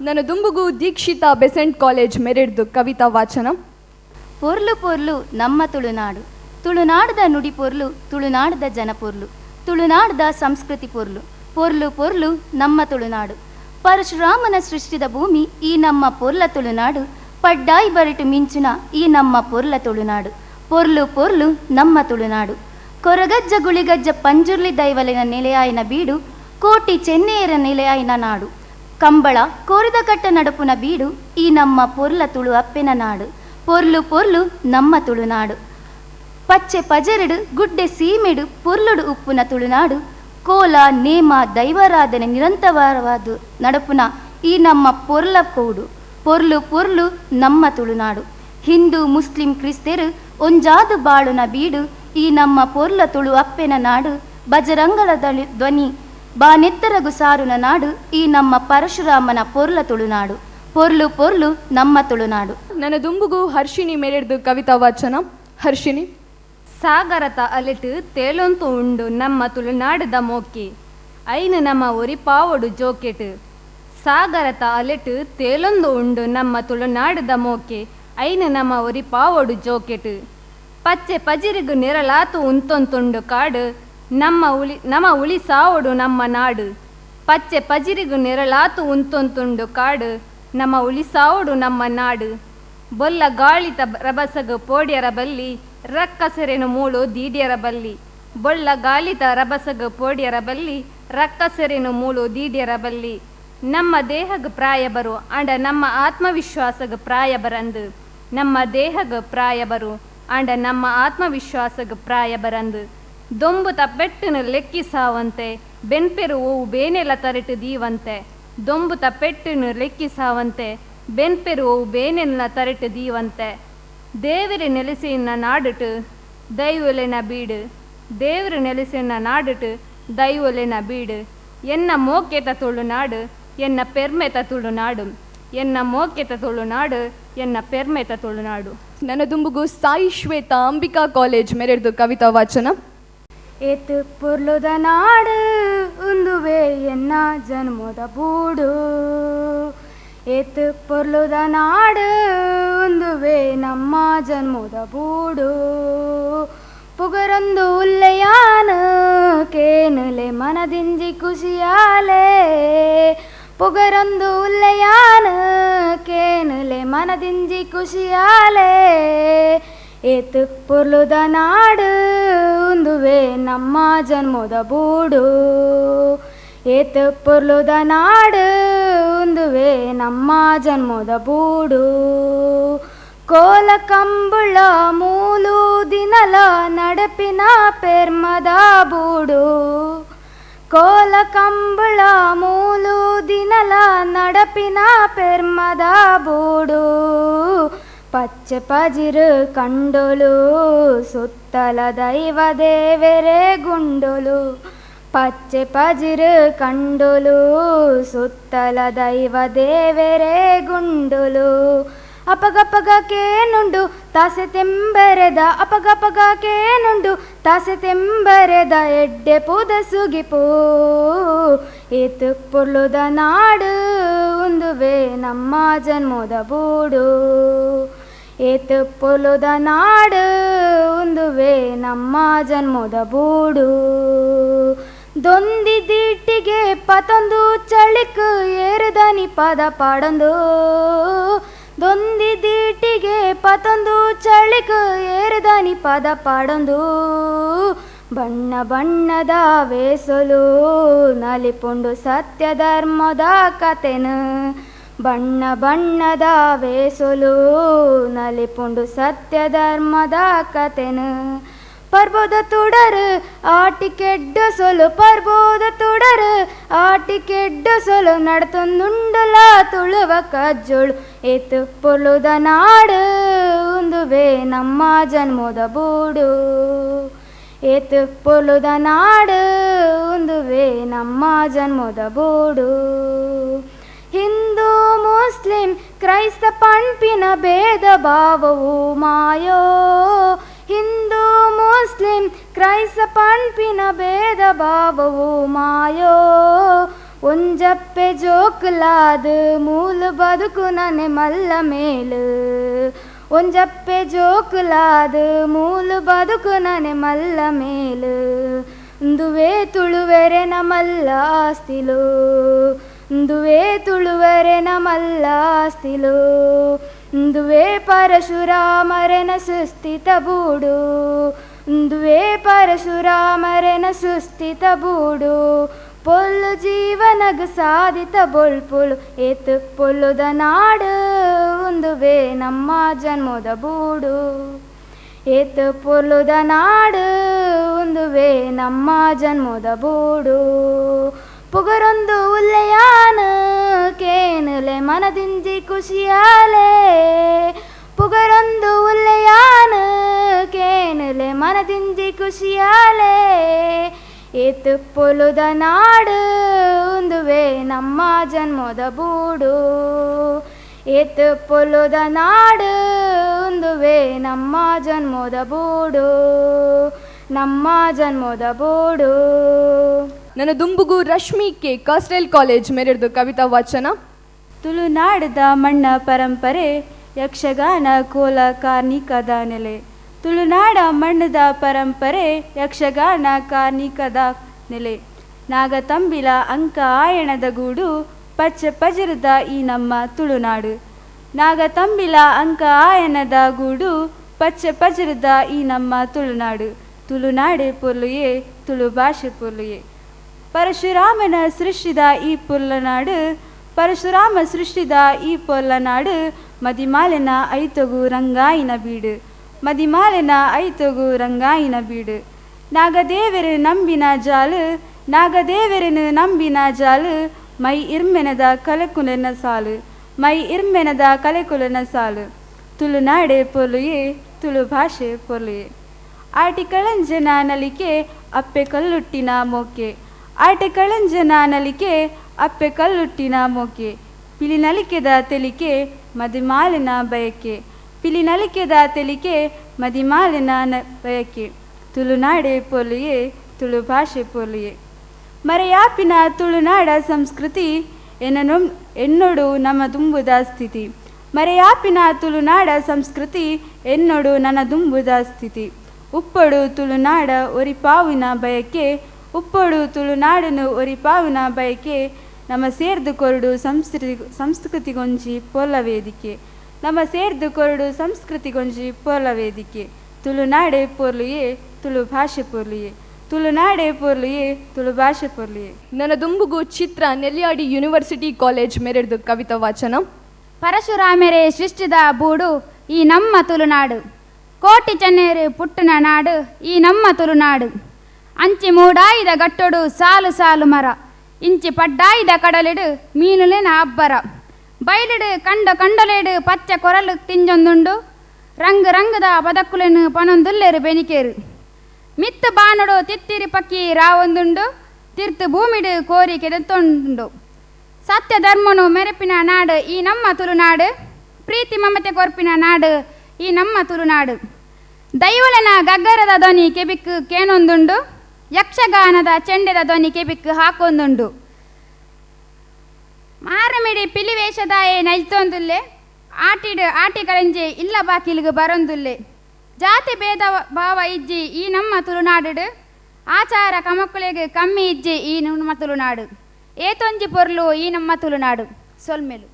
ನನ್ನ ದುಂಬುಗು Dikshita Besant college ಮೆರೆಡ್ದು Kavita ವಾಚನ. ಪೊರ್ಲು ಪೊರ್ಲು ನಮ್ಮ ತುಳುನಾಡು, ತುಳುನಾಡದ ನುಡಿ ಪೊರ್ಲು, ತುಳುನಾಡದ ಜನ ಪೊರ್ಲು, ತುಳುನಾಡದ ಸಂಸ್ಕೃತಿ ಪೊರ್ಲು. ಪೊರ್ಲು ಪೊರ್ಲು ನಮ್ಮ ತುಳುನಾಡು, ಪರಶುರಾಮನ ಸೃಷ್ಟಿದ ಭೂಮಿ ಈ ನಮ್ಮ ಪೊರ್ಲ ತುಳುನಾಡು. ಪಡ್ಡಾಯಿ ಬರಿಟು ಮಿಂಚುನ ಈ ನಮ್ಮ ಪೊರ್ಲ ತುಳುನಾಡು. ಪೊರ್ಲು ಪೊರ್ಲು ನಮ್ಮ ತುಳುನಾಡು. ಕೊರಗಜ್ಜ ಗುಳಿಗಜ್ಜ ಪಂಜುರ್ಲಿ ದೈವಲಿನ ನೆಲೆಯಾಯಿನ ಬೀಡು, ಕೋಟಿ ಚೆನ್ನೆಯರ ನೆಲೆಯಾಯಿನ ನಾಡು. ಕಂಬಳ ಕೋರಿದ ಕಟ್ಟ ನಡುಪುನ ಬೀಡು ಈ ನಮ್ಮ ಪೊರ್ಲ ತುಳು ಅಪ್ಪೆನ ನಾಡು. ಪೊರ್ಲು ಪೊರ್ಲು ನಮ್ಮ ತುಳುನಾಡು. ಪಚ್ಚೆ ಪಜೆರಡು ಗುಡ್ಡೆ ಸೀಮೆಡು ಪೊರ್ಲುಡು ಉಪ್ಪುನ ತುಳುನಾಡು. ಕೋಲ ನೇಮ ದೈವಾರಾಧನೆ ನಿರಂತರವಾದ ನಡುಪುನ ಈ ನಮ್ಮ ಪೊರ್ಲ ಕೋಡು. ಪೊರ್ಲು ಪೊರ್ಲು ನಮ್ಮ ತುಳುನಾಡು. ಹಿಂದೂ ಮುಸ್ಲಿಂ ಕ್ರಿಸ್ತರು ಒಂಜಾದು ಬಾಳುನ ಬೀಡು ಈ ನಮ್ಮ ಪೊರ್ಲ ತುಳು ಅಪ್ಪೆನ ನಾಡು. ಬಜರಂಗಲ ಧ್ವನಿ ಬಾನೆತ್ತರಗು ಸಾರುನ ನಾಡು ಈ ನಮ್ಮ ಪರಶುರಾಮನ ಪೊರ್ಲ ತುಳುನಾಡು. ಪೊರ್ಲು ಪೊರ್ಲು ನಮ್ಮ ತುಳುನಾಡು. ನನ್ನ ದುಂಬುಗು ಹರ್ಷಿಣಿ ಮೆರೆಡ್ದು ಕವಿತಾ ವಾಚನ. ಹರ್ಷಿಣಿ. ಸಾಗರತ ಅಲೆಟು ತೇಲೊಂತು ಉಂಡು ನಮ್ಮ ತುಳುನಾಡದ ಮೋಕೆ, ಐನು ನಮ್ಮ ಒರಿ ಪಾವೊಡು ಜೋಕೆಟು. ಸಾಗರತ ಅಲೆಟು ತೇಲೊಂದು ಉಂಡು ನಮ್ಮ ತುಳುನಾಡದ ಮೋಕೆ, ಐನು ನಮ್ಮ ಒರಿ ಪಾವೊಡು ಜೋಕೆಟು. ಪಚ್ಚೆ ಪಜಿರಿಗು ನೆರಳಾತು ಉಂತೊಂತುಂಡು ಕಾಡು, ನಮ್ಮ ಉಳಿ ಸಾವೊಡು ನಮ್ಮ ನಾಡು. ಪಚ್ಚೆ ಪಜಿರಿಗು ನೆರಳಾತು ಉಂತೊಂತುಂಡು ಕಾಡು, ನಮ್ಮ ಉಳಿ ಸಾವೊಡು ನಮ್ಮ ನಾಡು. ಬೊಲ್ಲ ಗಾಳಿತ ರಭಸಗು ಪೋಡ್ಯರ ಬಲ್ಲಿ, ರಕ್ಕಸೆರೆನು ಮೂಳು ದೀಡ್ಯರ ಬಲ್ಲಿ. ಬೊಲ್ಲ ಗಾಳಿತ ರಭಸಗು ಪೋಡ್ಯರ ಬಲ್ಲಿ, ರಕ್ಕಸೆರೆನು ಮೂಳು ದೀಡ್ಯರ ಬಲ್ಲಿ. ನಮ್ಮ ದೇಹಗ ಪ್ರಾಯ ಬರು ಅಂಡ ನಮ್ಮ ಆತ್ಮವಿಶ್ವಾಸಗ ಪ್ರಾಯ ಬರಂದು. ನಮ್ಮ ದೇಹಗ ಪ್ರಾಯ ಬರು ಅಂಡ ನಮ್ಮ ಆತ್ಮವಿಶ್ವಾಸಗ ಪ್ರಾಯ ಬರಂದು. ದೊಂಬು ತಪ್ಪೆಟ್ಟನು ಲೆಕ್ಕಿಸಾವಂತೆ, ಬೆನ್ಪೆರು ಓವು ಬೇನೆಲ ತರೆಟು ದೀವಂತೆ. ದೊಂಬು ತಪ್ಪೆಟ್ಟನು ಲೆಕ್ಕಿಸಾವಂತೆ, ಬೆನ್ಪೆರು ಓವು ಬೇನೆಲ ತರೆಟು ದೀವಂತೆ. ದೇವರ ನೆಲೆಸಿನ ನಾಡುಟು ದೈವಲೆನ ಬೀಡು, ದೇವರ ನೆಲೆಸಿನ ನಾಡುಟು ದೈವಲೆನ ಬೀಡು. ಎನ್ನ ಮೋಕೆತ ತುಳುನಾಡು, ಎನ್ನ ಪೆರ್ಮೆತ ತುಳುನಾಡು. ಎನ್ನ ಮೋಕೆತ ತುಳುನಾಡು, ಎನ್ನ ಪೆರ್ಮೆತ ತುಳುನಾಡು. ನನ್ನ ದುಂಬುಗು ಸಾಯಿ ಶ್ವೇತಾ ಅಂಬಿಕಾ ಕಾಲೇಜ್ ಮೆರೆಡ್ದು ಕವಿತಾ ವಾಚನ. ಏತು ಪೊರ್ಲುದ ನಾಡು ಉಂದುವೆ ಎನ್ನ ಜನ್ಮದ ಬೂಡು. ಏತು ಪೊರ್ಲುದ ನಾಡು ಉಂದುವೆ ನಮ್ಮ ಜನ್ಮದ ಬೂಡು. ಪುಗರೊಂದು ಉಲ್ಲೆಯಾನ ಕೇನುಲೆ ಮನದಿಂಜಿ ಖುಷಿಯಾಲೆ. ಪುಗರೊಂದು ಉಲ್ಲೆಯಾನ ಕೇನುಲೆ ಮನದಿಂಜಿ ಖುಷಿಯಾಲೆ. ಏತು ಪೊರ್ಲುದ ನಾಡು ಉಂದುವೆ ನಮ್ಮ ಜನ್ಮದ ಬೂಡು. ಏತು ಪೊರ್ಲುದ ನಾಡು ಉಂದುವೆ ನಮ್ಮ ಜನ್ಮದ ಬೂಡು. ಕೋಲ ಕಂಬಳ ಮೂಲು ದಿನಲ ನಡಪಿನ ಪೆರ್ಮದ ಬೂಡು. ಕೋಲ ಕಂಬಳ ಮೂಲು ದಿನಲ ನಡಪಿನ ಪೆರ್ಮದ ಬೂಡು. ಪಚ್ಚೆ ಪಜಿರು ಕಂಡೊಲು ಸುತ್ತಲ ದೈವ ದೇವರೇ ಗುಂಡೊಲು. ಪಚ್ಚೆ ಪಜಿರು ಕಂಡೊಲು ಸುತ್ತಲ ದೈವ ದೇವರೇ ಗುಂಡೊಲು. ಅಪಗಪಗ ಕೇನುಂಡು ತಾಸೆ ತೆಂಬರೆದ, ಅಪಗಪಗ ಕೇನುಂಡು ತಾಸೆ ತೆಂಬರೆದ ಎಡ್ಡೆ ಪುದ ಸುಗಿಪು. ಏತು ಪೊರ್ಲುದ ನಾಡು ಉಂದುವೆ ನಮ್ಮ ಜನ್ಮದ ಬೂಡು. ಏತು ಪೊರ್ಲುದ ನಾಡು ಉಂದುವೆ ನಮ್ಮ ಜನ್ಮದ ಬೂಡು. ದೊಂದಿದೀಟಿಗೆ ಪತೊಂದು ಚಳಿಕ್ ಏರುದನಿ ಪದ ಪಾಡೊಂದು. ದೊಂದಿದೀಟಿಗೆ ಪತೊಂದು ಚಳಿಕ್ ಏರುದನಿ ಪದ ಪಾಡೊಂದು. ಬಣ್ಣ ಬಣ್ಣದ ವೇಸಲು ನಲಿಪುಂಡು ಸತ್ಯ ಧರ್ಮದ ಕತೆನು. ಬಣ್ಣ ಬಣ್ಣದ ವೇಸಲು ನಲಿಪುಂಡು ಸತ್ಯ ಧರ್ಮದ ಕತೆನು. ಪರ್ಬೋದ ತುಡರು ಆಟಿಕೆಡ್ಡ ಸೊಲು, ಪರ್ಬೋದ ತುಡರು ಆಟಿಕೆಡ್ಡ ಸೊಲು ನಡ್ತೊಂದುಂಡಲ ತುಳುವ ಕಜ್ಜೋಳು. ಏತು ಪೊರ್ಲುದ ನಾಡು ಉಂದುವೆ ನಮ್ಮ ಜನ್ಮದ ಬೂಡು. ಏತು ಪೊರ್ಲುದ ನಾಡು ಉಂದುವೆ ನಮ್ಮ ಜನ್ಮದ ಬೂಡು. ಹಿಂದೂ ಮುಸ್ಲಿಂ ಕ್ರೈಸ್ತ ಪಂಪಿನ ಭೇದ ಭಾವವು ಮಾಯೋ. ಹಿಂದೂ ಮುಸ್ಲಿಂ ಕ್ರೈಸ್ತ ಪಂಪಿನ ಭೇದ ಭಾವವು ಮಾಯೋ. ಒಂಜಪ್ಪೆ ಜೋಕುಲಾದ ಮೂಲ ಬದುಕು ನನೆ ಮಲ್ಲ ಮೇಲು ಒಂಜಪ್ಪೆ ಜೋಕುಲಾದ ಮೂಲ ಬದುಕು ನನೆ ಮಲ್ಲ ಮೇಲು ದುವೆ ತುಳುವೆರೆ ನಮಲ್ಲ ಆಸ್ತಿಲು ದುವೆ ತುಳುವೆರೆ ನಮಲ್ಲ ಆಸ್ತಿಲು ದುವೆ ಪರಶುರಾಮರೆನ ಸುಸ್ಥಿತ ಬೂಡು ದುವೆ ಪರಶುರಾಮರೆನ ಸುಸ್ಥಿತ ಬೂಡು ಪೊಲ್ಲು ಜೀವನಗ ಸಾಧಿತ ಬೊಳ್ಪುಳು ಏತು ಪೊಲ್ಲುದ ನಾಡು ಒಂದುವೆ ನಮ್ಮ ಜನ್ಮದ ಬೂಡು ಏತು ಪೊಲ್ಲುದ ನಾಡು ಒಂದುವೆ ನಮ್ಮ ಜನ್ಮದ ಬೂಡು ಪುಗರೊಂದು ಉಲ್ಲೆಯಾನ ಕೇನುಲೆ ಮನದಿಂಜಿ ಖುಷಿಯಾಲೆ ಪುಗರೊಂದು ಉಲ್ಲೆಯಾನ ಕೇನುಲೆ ಮನದಿಂಜಿ ಖುಷಿಯಾಲೆ ಏತು ಪೊಲುದ ನಾಡು ಒಂದುವೆ ನಮ್ಮ ಜನ್ಮದ ಬೂಡು ಏತು ಪೊಲುದ ನಾಡು ಒಂದುವೆ ನಮ್ಮ ಜನ್ಮದ ಬೂಡು ನಮ್ಮ ಜನ್ಮದ ಬೂಡು. ನನ್ನ ದುಂಬುಗು ರಶ್ಮಿ ಕೆ ಕಾಸ್ಟೆಲ್ ಕಾಲೇಜ್ ಮೇರೆಡ್ದು ಕವಿತಾ ವಾಚನ. ತುಳುನಾಡದ ಮಣ್ಣ ಪರಂಪರೆ ಯಕ್ಷಗಾನ ಕೋಲ ಕಾರ್ಣಿಕದ ನೆಲೆ. ತುಳುನಾಡ ಮಣ್ಣದ ಪರಂಪರೆ ಯಕ್ಷಗಾನ ಕಾರ್ಣಿಕದ ನೆಲೆ. ನಾಗತಂಬಿಲ ಅಂಕ ಆಯಣದ ಗೂಡು ಪಚ್ಚ ಪಜರದ ಈ ನಮ್ಮ ತುಳುನಾಡು. ನಾಗತಂಬಿಲ ಅಂಕ ಆಯನದ ಗೂಡು ಪಚ್ಚ ಪಜರದ ಈ ನಮ್ಮ ತುಳುನಾಡು. ತುಳುನಾಡೆ ಪೊರ್ಲುಯೇ ತುಳು ಭಾಷೆ ಪೊರ್ಲುಯೇ. ಪರಶುರಾಮನ ಸೃಷ್ಟಿದ ಈ ಪೊಲ್ಲನಾಡು ಪರಶುರಾಮ ಸೃಷ್ಟಿದ ಈ ಪೊಲ್ಲನಾಡು ಮದಿಮಾಲೆನ ಐತೊಗು ರಂಗಾಯಿನ ಬೀಡು ಮದಿಮಾಲೆನ ಐತೊಗು ರಂಗಾಯಿನ ಬೀಡು. ನಾಗದೇವರು ನಂಬಿನ ಜಾಲು ನಾಗದೇವರನು ನಂಬಿನ ಜಾಲು ಮೈ ಇರ್ಮೆನದ ಕಲೆಕುಲೆನ ಸಾಲು ಮೈ ಇರ್ಮೆನದ ಕಲೆಕುಲೆನ ಸಾಲು. ತುಳುನಾಡೆ ಪೊರ್ಲುಯೇ ತುಳು ಭಾಷೆ ಪೊರ್ಲುಯೇ. ಆಟಿಕಳಂಜನ ನಲಿಕೆ ಅಪ್ಪೆ ಕಲ್ಲುಟ್ಟಿನ ಮೋಕೆ ಆಟಿಕಳಂಜನ ನಲಿಕೆ ಅಪ್ಪೆ ಕಲ್ಲುಟ್ಟಿನ ಮೋಕೆ. ಪಿಲಿನಲಿಕೆದ ತೆಲಿಕೆ ಮದಿಮಾಲಿನ ಬಯಕೆ ಪಿಲಿನಲಿಕೆದ ತೆಲಿಕೆ ಮದಿಮಾಲಿನ ಬಯಕೆ. ತುಳುನಾಡೆ ಪೊರ್ಲುಯೇ ತುಳು ಭಾಷೆ ಪೊರ್ಲುಯೇ. ಮರೆಯಾಪಿನ ತುಳುನಾಡ ಸಂಸ್ಕೃತಿ ಎನ್ನೊಡು ನಮ್ಮ ದುಂಬುದ ಸ್ಥಿತಿ. ಮರೆಯಾಪಿನ ತುಳುನಾಡ ಸಂಸ್ಕೃತಿ ಎನ್ನೊಡು ನನ್ನ ದುಂಬುದ ಸ್ಥಿತಿ. ಉಪ್ಪೊಡು ತುಳುನಾಡ ಒರಿಪಾವಿನ ಬಯಕೆ ಉಪ್ಪೊಡು ತುಳುನಾಡನು ಒರಿಪಾವಿನ ಬಯಕೆ. ನಮ್ಮ ಸೇರ್ದು ಕೊರಡು ಸಂಸ್ಕೃತಿಗೊಂಜಿ ಪೊಲ್ಲ ವೇದಿಕೆ ನಮ್ಮ ಸೇರ್ದು ಕೊರಡು ಸಂಸ್ಕೃತಿಗೊಂಜಿ ಪೊಲ್ಲ ವೇದಿಕೆ. ತುಳುನಾಡೆ ಪೊರ್ಲುಯೇ ತುಳು ಭಾಷೆ ಪೊರ್ಲುಯೇ. ತುಳುನಾಡೆ ಪೊರ್ಲುಯೇ ತುಳು ಭಾಷೆ ಪೊರ್ಲುಯೇ. ನನ್ನ ದುಂಬುಗು ಚಿತ್ರ ನೆಲ್ಯಾಡಿ ಯೂನಿವರ್ಸಿಟಿ ಕಾಲೇಜ್ ಮೇರೆಡ್ದು ಕವಿತಾ ವಾಚನ. ಪರಶುರಾಮರೇ ಸೃಷ್ಟಿದ ಬೂಡು ಈ ನಮ್ಮ ತುಳುನಾಡು. ಕೋಟಿ ಚೆನ್ನೇರು ಪುಟ್ಟನ ನಾಡು ಈ ನಮ್ಮ ತುಳುನಾಡು. ಅಂಚಿ ಮೂಡಾಯಿದ ಗಟ್ಟೊಡು ಸಾಲು ಸಾಲು ಮರ ಇಂಚಿ ಪಡ್ಡಾಯಿದ ಕಡಲಿಡು ಮೀನುಲೆನ ಅಬ್ಬರ. ಬಯಲಿಡು ಕಂಡೊಲೇಡು ಪಚ್ಚ ಕೊರಲು ತಿಂಜೊಂದುಂಡು ರಂಗು ರಂಗದ ಪದಕ್ಕುಲೆನು ಪನೊಂದುಲ್ಲೆರು ಬೆನಿಕೇರು. ಮಿತ್ತು ಬಾನೊಡು ತಿತ್ತಿರಿ ಪಕ್ಕಿ ರಾವೊಂದುಂಡು ತಿರ್ತು ಭೂಮಿಡು ಕೋರಿ ಕೆದೆತ್ತೊಂದುಂಡು. ಸತ್ಯ ಧರ್ಮನು ಮೆರೆಪಿನ ನಾಡು ಈ ನಮ್ಮ ತುಳುನಾಡು. ಪ್ರೀತಿ ಮಮತೆ ಕೊರ್ಪಿನ ನಾಡು ಈ ನಮ್ಮ ತುಳುನಾಡು. ದೈವಲನ ಗಗ್ಗರದ ಧ್ವನಿ ಕೆಬಿಕ್ಕು ಕೇನೊಂದುಂಡು ಯಕ್ಷಗಾನದ ಚೆಂಡೆದ ಧ್ವನಿ ಕೆಬಿಕ್ಕು ಹಾಕೊಂದುಂಡು. ಮಾರಮಿಡಿ ಪಿಲಿವೇಷದಾಯೆ ನೈತೊಂದುಲ್ಲೆ ಆಟಿಗಳಂಜೆ ಇಲ್ಲ ಬಾಕಿಲಿಗೆ ಬರೊಂದುಲ್ಲೆ. ಜಾತಿ ಭೇದ ಭಾವ ಇಜ್ಜಿ ಈ ನಮ್ಮ ತುಳುನಾಡು. ಆಚಾರ ಕಮಕ್ಕುಲೆಗೆ ಕಮ್ಮಿ ಇಜ್ಜಿ ಈ ನಮ್ಮ ತುಳುನಾಡು. ಏತೊಂಜಿ ಪೊರ್ಲು ಈ ನಮ್ಮ ತುಳುನಾಡು. ಸೊಲ್ಮೆಲು.